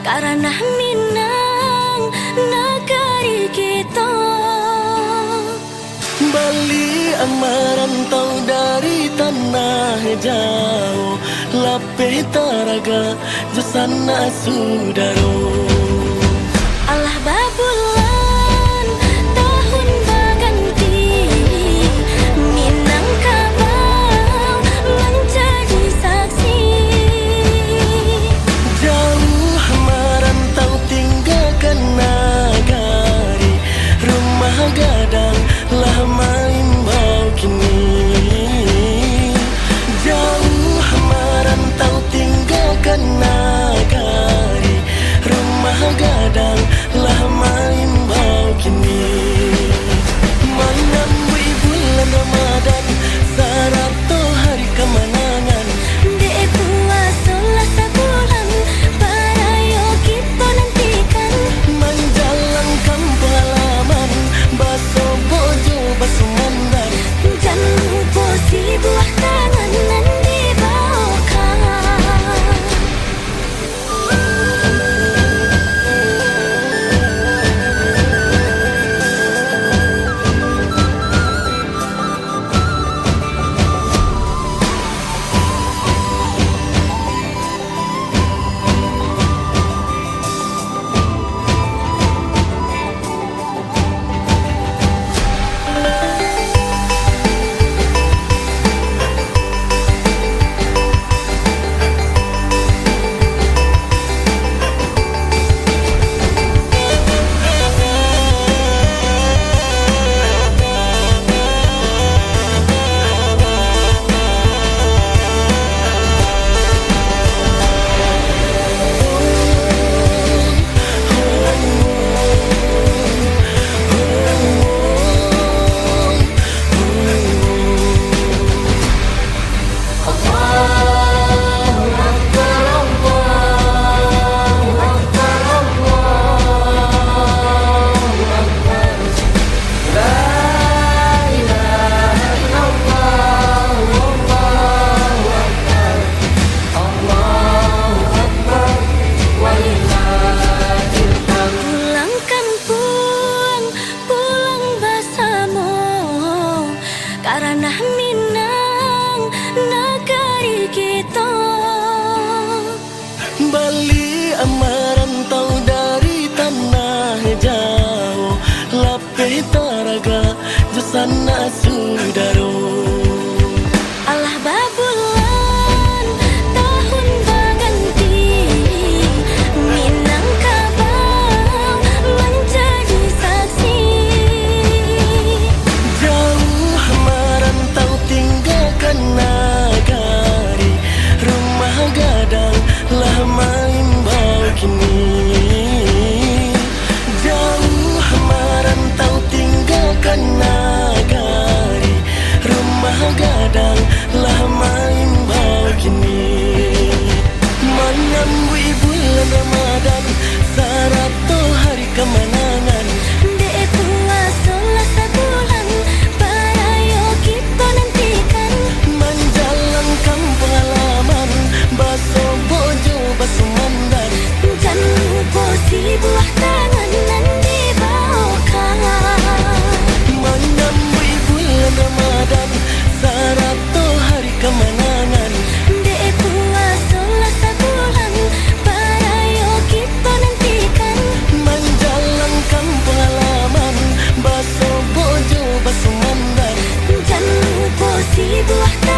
Karena Minang negeri kita. Bali merantau dari tanah jauh, lapeh taraga jasana sudaro. Allah babulan tahun baganti, Minangkabau menjadi saksi. Jauh merantau tinggalkan nagari, rumah gadang lah main bau kini. Jauh merantau tinggalkan nagari, rumah gadang lah main bau kini. Menyambui bulan Ramadan, sarato hari kemenangan. Dek puasa lah sebulan, parayo kita nantikan. Menjalankan pengalaman, baso bojo baso mandan. Jangan lupa si buah tangan nan dibawakan. Karena Minang negeri kita. Bali merantau dari tanah jauh, lapeh taraga jasana sudaro. Allah babulan tahun baganti, Minangkabau menjadi saksi. Jauh merantau tinggalkan nagari, rumah gadang lah main bau kini. Jauh merantau tinggalkan nagari, rumah gadang lah main bau kini. Menyambui bulan Ramadan, sarato hari kemenangan. Dek puasa lah sebulan, parayo kita nantikan. Menjalankan pengalaman, baso bojo baso mandan. Jangan lupa si buah tangan nan dibawakan. Menyambui bulan Ramadan, sarato hari kemenangan. Dek puasa lah sebulan, parayo kita nantikan. Menjalankan pengalaman, baso bojo baso mandan. Jangan lupa si buah tangan